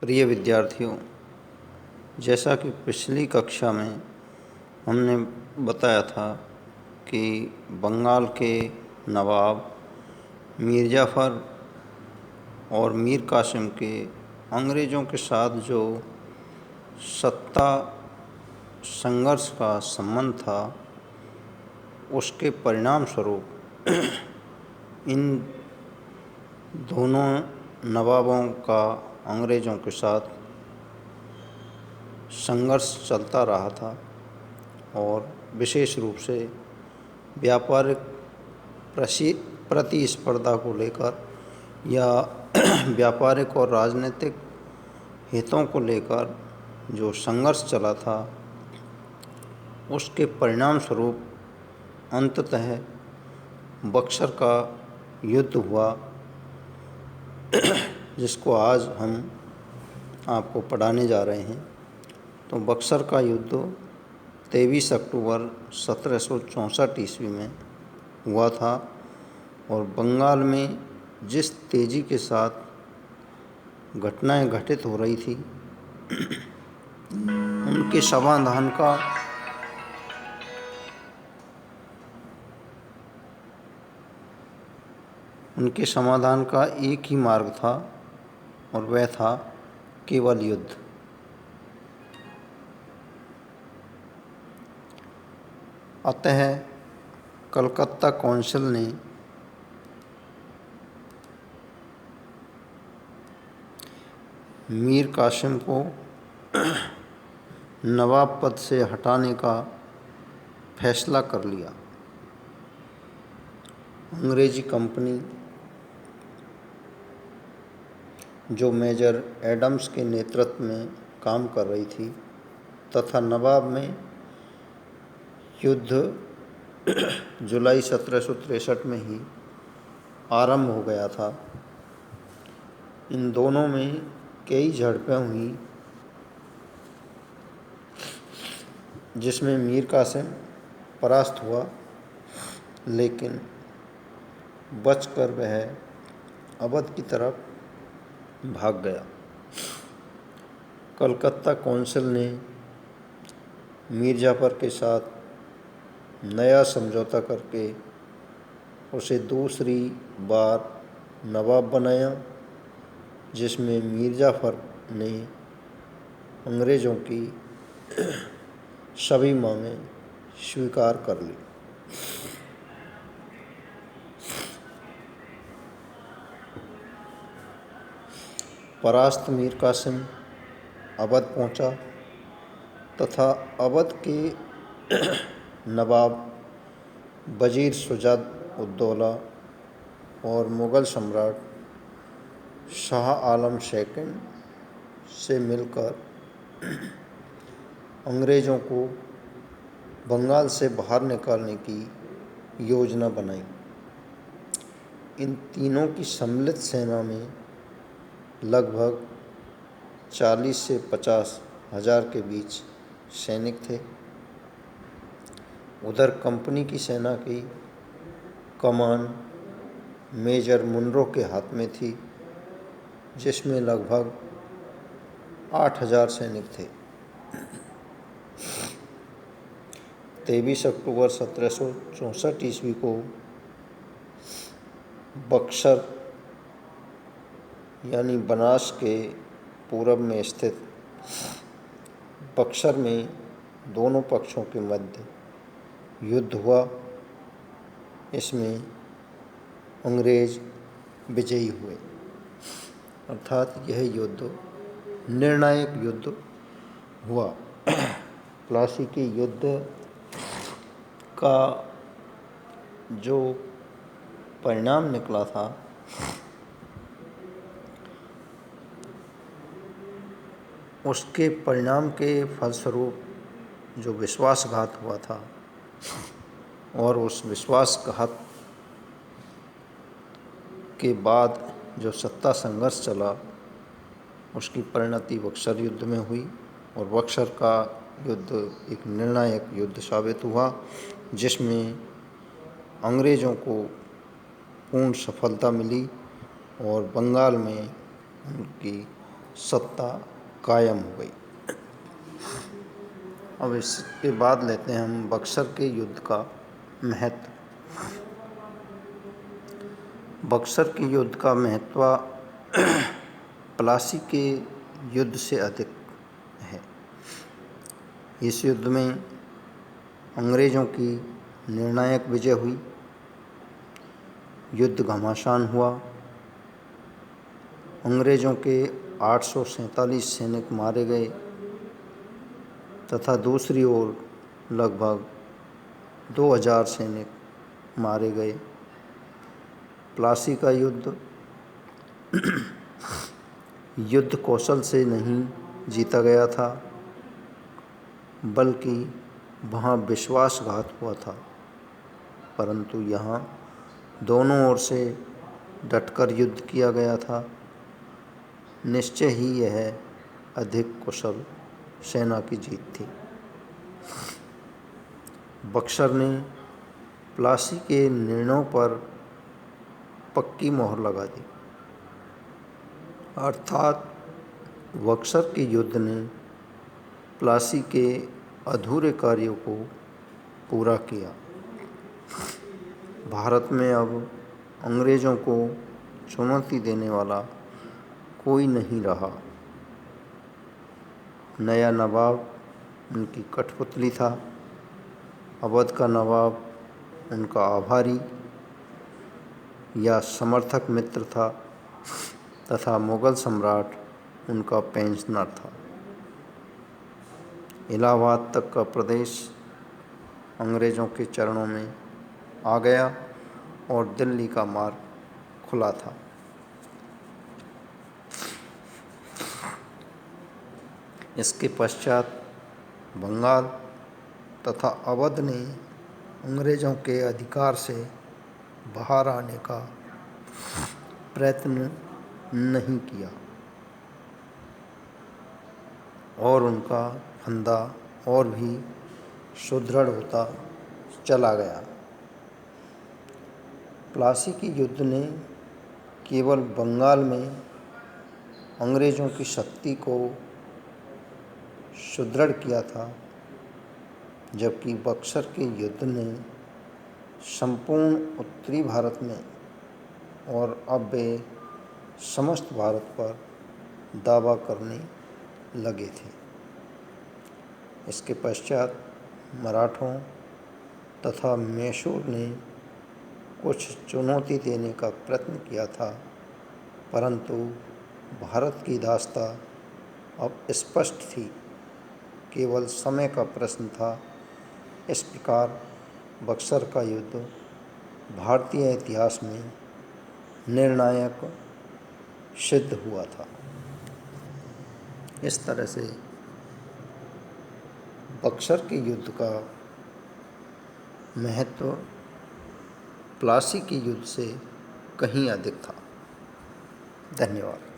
प्रिय विद्यार्थियों, जैसा कि पिछली कक्षा में हमने बताया था कि बंगाल के नवाब मीर जाफ़र और मीर कासिम के अंग्रेज़ों के साथ जो सत्ता संघर्ष का संबंध था, उसके परिणाम स्वरूप इन दोनों नवाबों का अंग्रेज़ों के साथ संघर्ष चलता रहा था और विशेष रूप से व्यापारिक प्रतिस्पर्धा को लेकर या व्यापारिक और राजनीतिक हितों को लेकर जो संघर्ष चला था, उसके परिणाम स्वरूप अंततः बक्सर का युद्ध हुआ, जिसको आज हम आपको पढ़ाने जा रहे हैं। तो बक्सर का युद्ध 23 अक्टूबर 1764 ईस्वी में हुआ था और बंगाल में जिस तेज़ी के साथ घटनाएं घटित हो रही थी, उनके समाधान का एक ही मार्ग था और वह था केवल युद्ध। अतः कलकत्ता काउंसिल ने मीर कासिम को नवाब पद से हटाने का फैसला कर लिया। अंग्रेजी कंपनी जो मेजर एडम्स के नेतृत्व में काम कर रही थी तथा नवाब में युद्ध जुलाई 1763 में ही आरंभ हो गया था। इन दोनों में कई झड़पें हुई, जिसमें मीर कासिम परास्त हुआ, लेकिन बचकर वह अवध की तरफ भाग गया। कलकत्ता काउंसिल ने मीर जाफ़र के साथ नया समझौता करके उसे दूसरी बार नवाब बनाया, जिसमें मीर जाफ़र ने अंग्रेज़ों की सभी मांगें स्वीकार कर ली। परास्त मीर कासिम अवध पहुंचा तथा अवध के नवाब वजीर शुजा उद-दौला और मुग़ल सम्राट शाह आलम सेकंड से मिलकर अंग्रेज़ों को बंगाल से बाहर निकालने की योजना बनाई। इन तीनों की सम्मिलित सेना में लगभग 40 से 50 हज़ार के बीच सैनिक थे। उधर कंपनी की सेना की कमान मेजर मुनरो के हाथ में थी, जिसमें लगभग 8,000 सैनिक थे। 23 अक्टूबर 1764 ईस्वी को बक्सर यानी बनास के पूरब में स्थित बक्सर में दोनों पक्षों के मध्य युद्ध हुआ। इसमें अंग्रेज विजयी हुए, अर्थात यह युद्ध निर्णायक युद्ध हुआ। प्लासी के युद्ध का जो परिणाम निकला था, उसके परिणाम के फलस्वरूप जो विश्वासघात हुआ था और उस विश्वासघात के बाद जो सत्ता संघर्ष चला, उसकी परिणति बक्सर युद्ध में हुई और बक्सर का युद्ध एक निर्णायक युद्ध साबित हुआ, जिसमें अंग्रेज़ों को पूर्ण सफलता मिली और बंगाल में उनकी सत्ता कायम हो गई। अब इसके बाद लेते हैं हम बक्सर के युद्ध का महत्व। बक्सर के युद्ध का महत्व प्लासी के युद्ध से अधिक है। इस युद्ध में अंग्रेज़ों की निर्णायक विजय हुई, युद्ध घमासान हुआ। अंग्रेज़ों के 847 सैनिक मारे गए तथा दूसरी ओर लगभग 2000 सैनिक मारे गए। प्लासी का युद्ध युद्ध कौशल से नहीं जीता गया था, बल्कि वहाँ विश्वासघात हुआ था, परंतु यहाँ दोनों ओर से डटकर युद्ध किया गया था। निश्चय ही यह अधिक कुशल सेना की जीत थी। बक्सर ने प्लासी के निर्णयों पर पक्की मोहर लगा दी, अर्थात बक्सर के युद्ध ने प्लासी के अधूरे कार्यों को पूरा किया। भारत में अब अंग्रेज़ों को चुनौती देने वाला कोई नहीं रहा। नया नवाब उनकी कठपुतली था, अवध का नवाब उनका आभारी या समर्थक मित्र था तथा मुग़ल सम्राट उनका पेंशनर था। इलाहाबाद तक का प्रदेश अंग्रेज़ों के चरणों में आ गया और दिल्ली का मार्ग खुला था। इसके पश्चात बंगाल तथा अवध ने अंग्रेज़ों के अधिकार से बाहर आने का प्रयत्न नहीं किया और उनका फंदा और भी सुदृढ़ होता चला गया। प्लासी के युद्ध ने केवल बंगाल में अंग्रेज़ों की शक्ति को सुदृढ़ किया था, जबकि बक्सर के युद्ध ने संपूर्ण उत्तरी भारत में और अब वे समस्त भारत पर दावा करने लगे थे। इसके पश्चात मराठों तथा मैसूर ने कुछ चुनौती देने का प्रयत्न किया था, परंतु भारत की दास्ता अब स्पष्ट थी, केवल समय का प्रश्न था। इस प्रकार बक्सर का युद्ध भारतीय इतिहास में निर्णायक सिद्ध हुआ था। इस तरह से बक्सर के युद्ध का महत्व प्लासी के युद्ध से कहीं अधिक था। धन्यवाद।